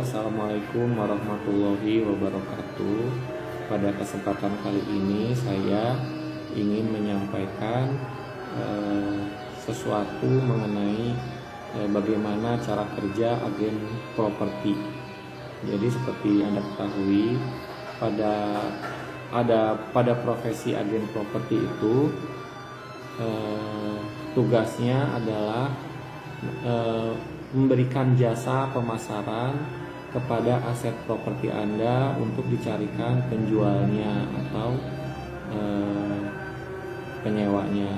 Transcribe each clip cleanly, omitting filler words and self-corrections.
Assalamualaikum warahmatullahi wabarakatuh. Pada kesempatan kali ini saya ingin menyampaikan sesuatu mengenai bagaimana cara kerja agen properti. Jadi seperti Anda ketahui, pada profesi agen properti itu tugasnya adalah memberikan jasa pemasaran kepada aset properti Anda untuk dicarikan penjualnya atau penyewanya,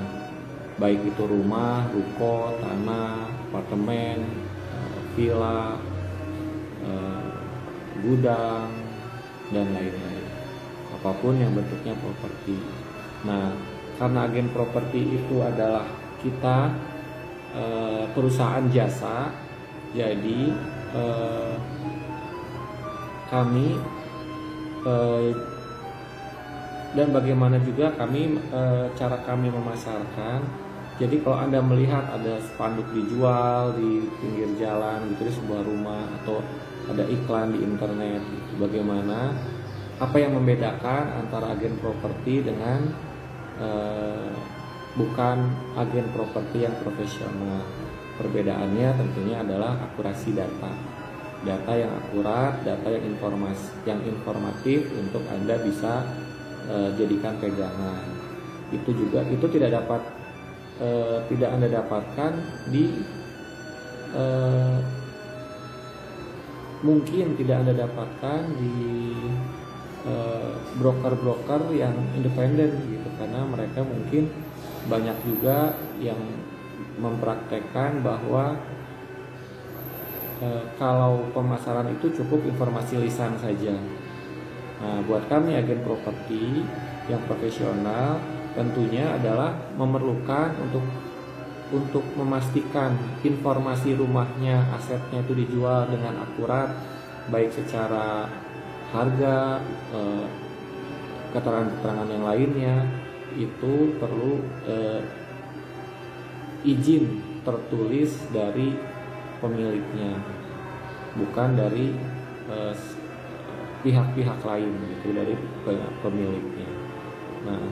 baik itu rumah, ruko, tanah, apartemen, villa, gudang, dan lain-lain, apapun yang bentuknya properti. Nah, karena agen properti itu adalah kita perusahaan jasa, jadi kami dan bagaimana juga cara kami memasarkan. Jadi kalau Anda melihat ada spanduk dijual di pinggir jalan gitu di sebuah rumah, atau ada iklan di internet gitu, bagaimana, apa yang membedakan antara agen properti dengan bukan agen properti yang profesional? Perbedaannya tentunya adalah akurasi data yang akurat, data yang informatif untuk Anda bisa jadikan pegangan. Itu tidak Anda dapatkan mungkin tidak Anda dapatkan di broker-broker yang independen gitu, karena mereka mungkin banyak juga yang mempraktekkan bahwa kalau pemasaran itu cukup informasi lisan saja. Nah, buat kami agen properti yang profesional tentunya adalah memerlukan untuk memastikan informasi rumahnya, asetnya itu dijual dengan akurat, baik secara harga, keterangan-keterangan yang lainnya, itu perlu izin tertulis dari pemiliknya, bukan dari pihak-pihak lain, gitu, dari pemiliknya. Nah,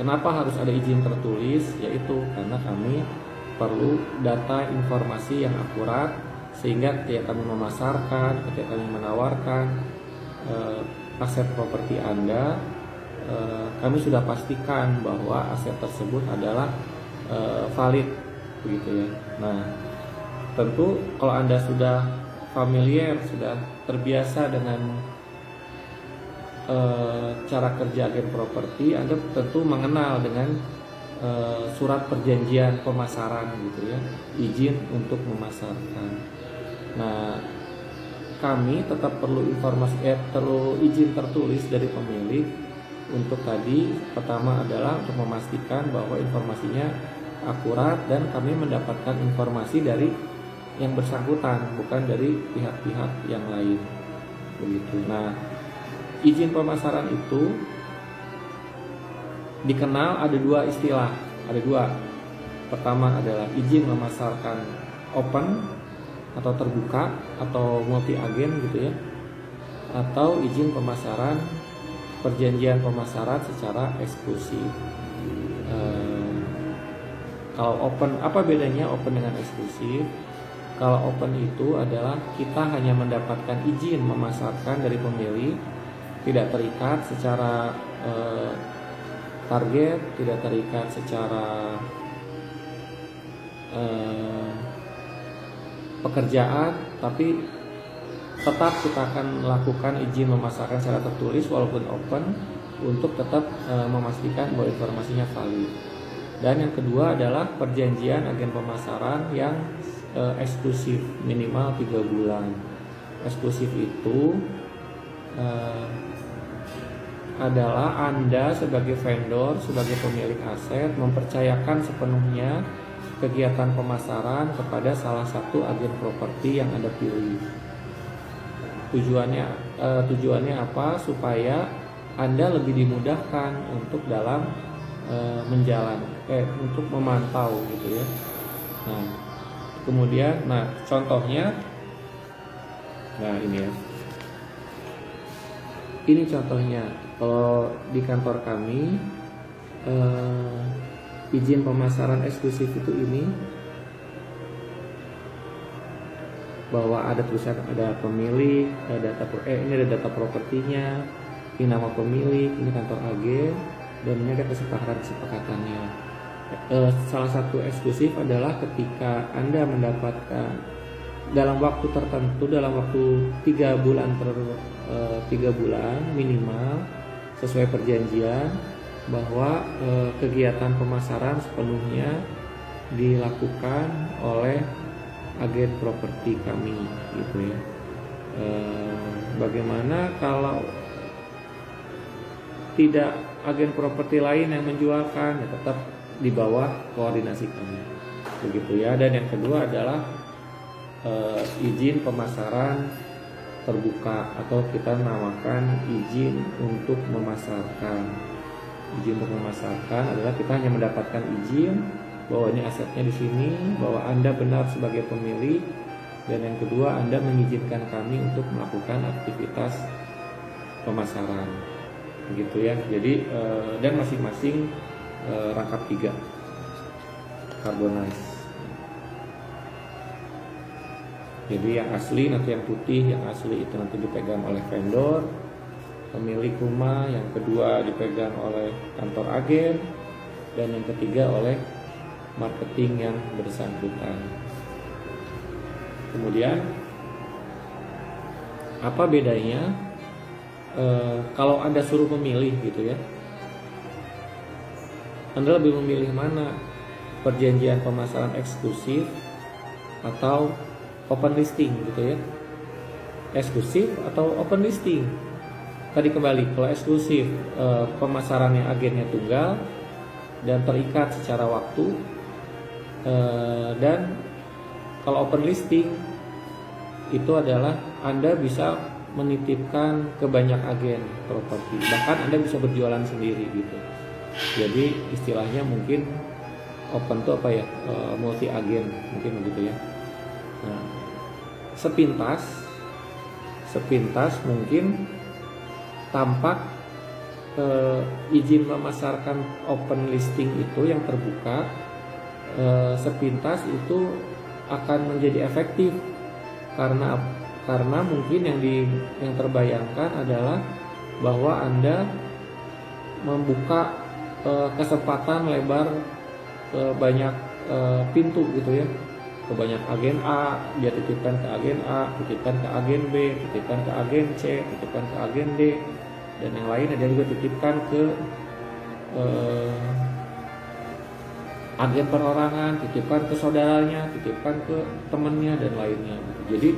kenapa harus ada izin tertulis? Yaitu karena kami perlu data informasi yang akurat, sehingga ketika kami memasarkan, ketika kami menawarkan aset properti Anda, kami sudah pastikan bahwa aset tersebut adalah valid, begitu ya. Nah, tentu kalau Anda sudah familiar, sudah terbiasa dengan cara kerja agen properti, Anda tentu mengenal dengan surat perjanjian pemasaran, gitu ya, izin untuk memasarkan. Nah, kami tetap perlu perlu izin tertulis dari pemilik. Untuk tadi, pertama adalah untuk memastikan bahwa informasinya akurat dan kami mendapatkan informasi dari yang bersangkutan, bukan dari pihak-pihak yang lain, begitu. Nah, izin pemasaran itu dikenal ada dua istilah, ada dua. Pertama adalah izin memasarkan open atau terbuka atau multi agen, gitu ya, atau izin pemasaran perjanjian pemasaran secara eksklusif. Kalau open, apa bedanya open dengan eksklusif? Kalau open itu adalah kita hanya mendapatkan izin memasarkan dari pemilik, tidak terikat secara target, tidak terikat secara pekerjaan, tapi tetap kita akan melakukan izin memasarkan secara tertulis walaupun open, untuk tetap memastikan bahwa informasinya valid. Dan yang kedua adalah perjanjian agen pemasaran yang eksklusif, minimal 3 bulan. Eksklusif itu adalah Anda sebagai vendor, sebagai pemilik aset, mempercayakan sepenuhnya kegiatan pemasaran kepada salah satu agen properti yang Anda pilih. Tujuannya apa? Supaya Anda lebih dimudahkan untuk dalam untuk memantau, gitu ya. Nah, kemudian, contohnya Nah ini ya, ini contohnya kalau di kantor kami izin pemasaran eksklusif itu ini, bahwa ada tulisan, ada pemilik, ada ini ada data propertinya, ini nama pemilik, ini kantor agen, dan ini ada kesepakatannya. Salah satu eksklusif adalah ketika Anda mendapatkan dalam waktu tertentu, dalam waktu 3 bulan 3 bulan minimal sesuai perjanjian, bahwa kegiatan pemasaran sepenuhnya dilakukan oleh agen properti kami gitu ya. Bagaimana kalau tidak agen properti lain yang menjualkan, ya tetap di bawah koordinasi kami begitu ya. Dan yang kedua adalah izin pemasaran terbuka atau kita namakan izin untuk memasarkan. Izin untuk memasarkan adalah kita hanya mendapatkan izin bahwa ini asetnya di sini, bahwa Anda benar sebagai pemilik, dan yang kedua Anda mengizinkan kami untuk melakukan aktivitas pemasaran begitu ya. Jadi dan masing-masing rangkap 3 carbonize. Jadi yang asli nanti yang putih, yang asli itu nanti dipegang oleh vendor pemilik rumah, yang kedua dipegang oleh kantor agen, dan yang ketiga oleh marketing yang bersangkutan. Kemudian apa bedanya kalau Anda suruh memilih gitu ya, Anda lebih memilih mana, perjanjian pemasaran eksklusif atau open listing gitu ya, eksklusif atau open listing. Tadi kembali, kalau eksklusif pemasarannya agennya tunggal dan terikat secara waktu, dan kalau open listing itu adalah Anda bisa menitipkan ke banyak agen properti, bahkan Anda bisa berjualan sendiri gitu. Jadi istilahnya mungkin open itu apa ya, multi agen mungkin begitu ya. Nah, sepintas mungkin tampak izin memasarkan open listing itu yang terbuka, sepintas itu akan menjadi efektif karena mungkin yang terbayangkan adalah bahwa Anda membuka kesempatan lebar ke banyak pintu gitu ya, ke banyak agen A, dia titipkan ke agen A, titipkan ke agen B, titipkan ke agen C, titipkan ke agen D, dan yang lain ada juga titipkan ke agen perorangan, titipkan ke saudaranya, titipkan ke temannya dan lainnya. Jadi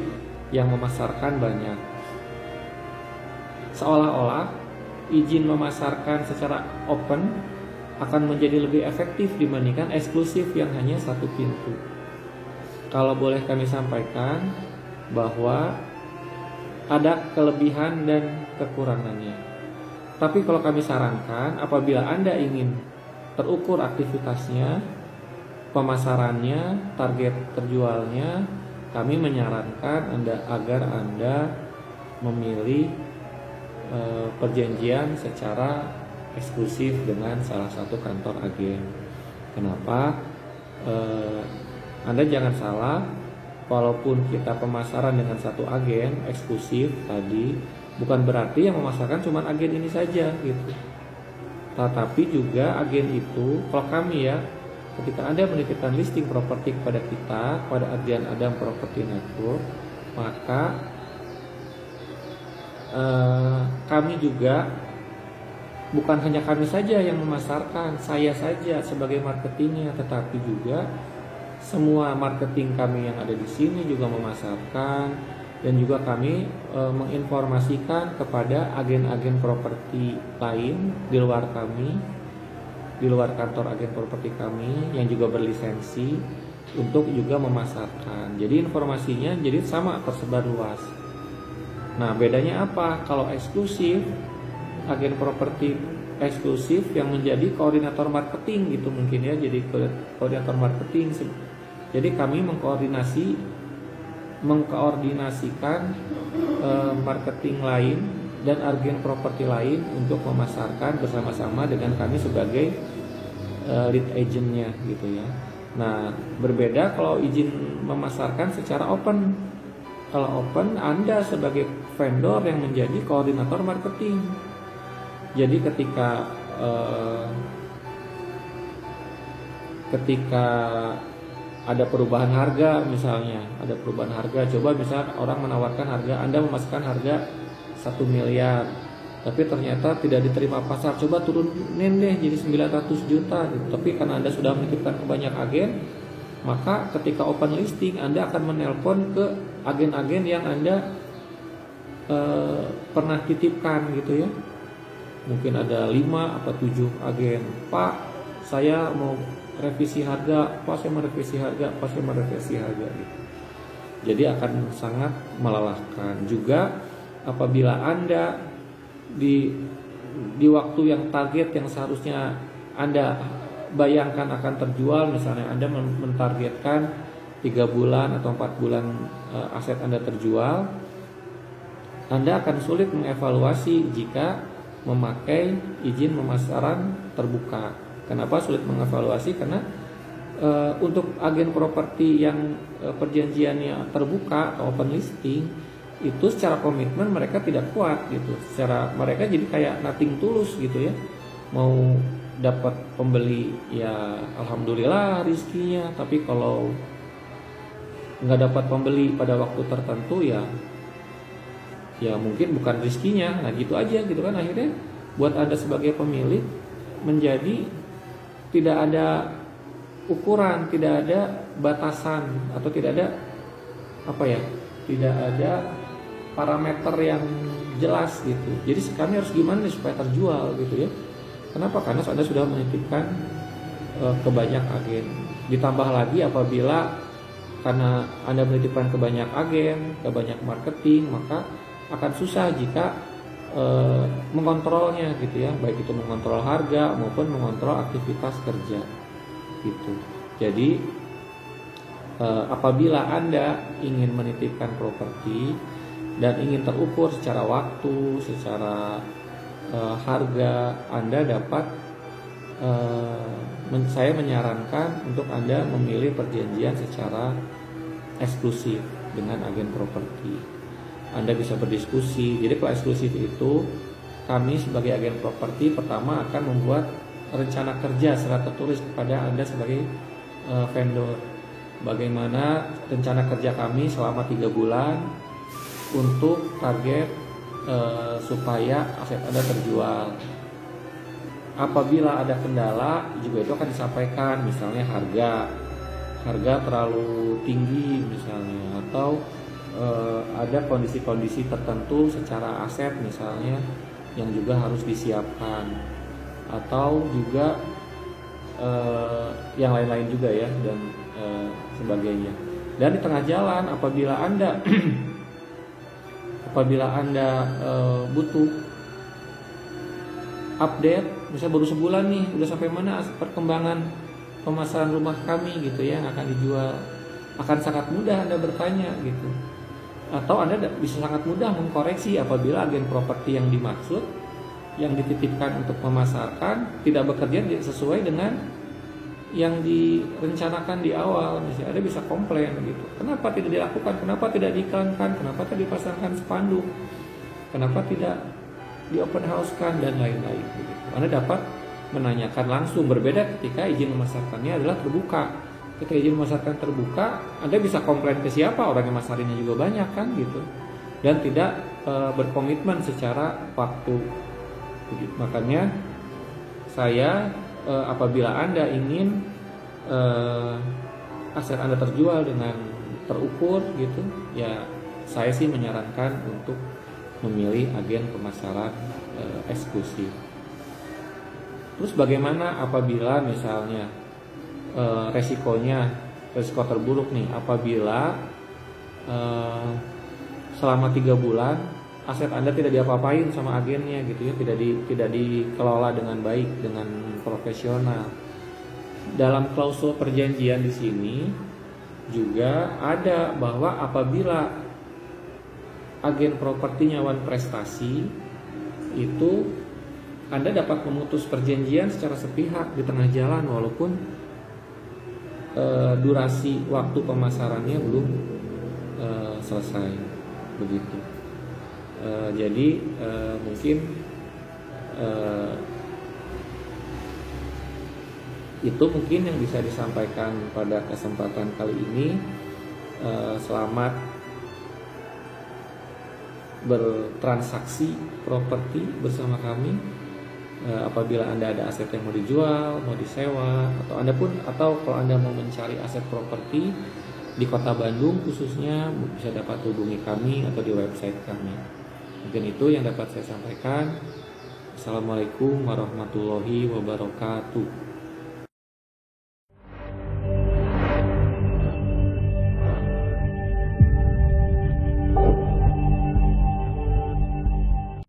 yang memasarkan banyak. Seolah-olah izin memasarkan secara open akan menjadi lebih efektif dibandingkan eksklusif yang hanya satu pintu. Kalau boleh kami sampaikan bahwa ada kelebihan dan kekurangannya. Tapi kalau kami sarankan, apabila Anda ingin terukur aktivitasnya, pemasarannya, target terjualnya, kami menyarankan agar Anda memilih perjanjian secara eksklusif dengan salah satu kantor agen. Kenapa? Anda jangan salah, walaupun kita pemasaran dengan satu agen eksklusif tadi, bukan berarti yang memasarkan cuma agen ini saja gitu. Tetapi juga agen itu, kalau kami ya, ketika Anda menitipkan listing properti kepada kita, kepada Adrian Adam Property Network, maka kami juga, bukan hanya kami saja yang memasarkan, saya saja sebagai marketingnya, tetapi juga semua marketing kami yang ada di sini juga memasarkan, dan juga kami menginformasikan kepada agen-agen properti lain di luar kami, di luar kantor agen properti kami yang juga berlisensi untuk juga memasarkan. Jadi informasinya jadi sama, tersebar luas. Nah, bedanya apa? Kalau eksklusif, agen properti eksklusif yang menjadi koordinator marketing gitu mungkin ya, jadi koordinator marketing. Jadi kami mengkoordinasi mengkoordinasikan marketing lain dan agen properti lain untuk memasarkan bersama-sama dengan kami sebagai lead agentnya gitu ya. Nah, berbeda kalau izin memasarkan secara open. Kalau open, Anda sebagai vendor yang menjadi koordinator marketing. Jadi ketika ada perubahan harga, misalnya ada perubahan harga, coba misal orang menawarkan harga, Anda memasukkan harga 1 miliar, tapi ternyata tidak diterima pasar, coba turunin deh jadi 900 juta gitu. Tapi karena Anda sudah menitipkan ke banyak agen, maka ketika open listing Anda akan menelpon ke agen-agen yang Anda pernah titipkan gitu ya. Mungkin ada 5 atau 7 agen. Pak, saya mau revisi harga, Pak saya mau revisi harga, Pak saya mau revisi harga gitu. Jadi akan sangat melelahkan. Juga apabila Anda di waktu yang target yang seharusnya Anda bayangkan akan terjual, misalnya Anda mentargetkan 3 bulan atau 4 bulan aset Anda terjual, Anda akan sulit mengevaluasi jika memakai izin pemasaran terbuka. Kenapa sulit mengevaluasi? Karena untuk agen properti yang perjanjiannya terbuka atau open listing, itu secara komitmen mereka tidak kuat gitu. Secara mereka jadi kayak nothing tulus gitu ya. Mau dapat pembeli ya alhamdulillah rizkinya, tapi kalau nggak dapat pembeli pada waktu tertentu ya mungkin bukan rizkinya. Nah gitu aja gitu kan, akhirnya buat Anda sebagai pemilik menjadi tidak ada ukuran, tidak ada batasan, atau tidak ada tidak ada parameter yang jelas gitu. Jadi kami harus gimana nih supaya terjual gitu ya. Kenapa? Karena Anda sudah menitipkan ke banyak agen. Ditambah lagi apabila karena Anda menitipkan ke banyak agen, ke banyak marketing, maka akan susah jika mengontrolnya gitu ya, baik itu mengontrol harga maupun mengontrol aktivitas kerja gitu. Jadi apabila Anda ingin menitipkan properti dan ingin terukur secara waktu, secara harga, Anda dapat saya menyarankan untuk Anda memilih perjanjian secara eksklusif dengan agen properti. Anda bisa berdiskusi. Jadi kalau eksklusif itu, kami sebagai agen properti pertama akan membuat rencana kerja secara tertulis kepada Anda sebagai vendor. Bagaimana rencana kerja kami selama 3 bulan untuk target supaya aset Anda terjual. Apabila ada kendala juga itu akan disampaikan, misalnya harga terlalu tinggi misalnya, atau ada kondisi-kondisi tertentu secara aset misalnya yang juga harus disiapkan, atau juga yang lain-lain juga ya, dan sebagainya. Dan di tengah jalan apabila Anda butuh update, misalnya baru sebulan nih udah sampai mana perkembangan pemasaran rumah kami gitu ya yang akan dijual, akan sangat mudah Anda bertanya gitu. Atau Anda bisa sangat mudah mengkoreksi apabila agen properti yang dimaksud, yang dititipkan untuk memasarkan, tidak bekerja sesuai dengan yang direncanakan di awal. Misalnya Anda bisa komplain gitu, kenapa tidak dilakukan, kenapa tidak diiklankan, kenapa tidak dipasangkan spanduk, kenapa tidak di open house kan, dan lain-lain gitu. Anda dapat menanyakan langsung. Berbeda ketika izin memasarkannya adalah terbuka. Ketika izin memasarkan terbuka, Anda bisa komplain ke siapa, orang yang masarinnya juga banyak kan gitu, dan tidak berkomitmen secara waktu. Makanya saya apabila Anda ingin aset Anda terjual dengan terukur gitu, ya saya sih menyarankan untuk memilih agen pemasaran eksklusif. Terus bagaimana apabila misalnya resiko terburuk nih, apabila selama 3 bulan aset Anda tidak diapa-apain sama agennya gitu ya, tidak dikelola dengan baik, dengan profesional. Dalam klausul perjanjian di sini juga ada bahwa apabila agen propertinya Wan Prestasi itu Anda dapat memutus perjanjian secara sepihak di tengah jalan walaupun durasi waktu pemasarannya belum selesai begitu. Jadi mungkin itu mungkin yang bisa disampaikan pada kesempatan kali ini. Selamat bertransaksi properti bersama kami. Apabila Anda ada aset yang mau dijual, mau disewa, atau kalau Anda mau mencari aset properti di Kota Bandung khususnya, bisa dapat hubungi kami atau di website kami. Mungkin itu yang dapat saya sampaikan. Assalamualaikum warahmatullahi wabarakatuh.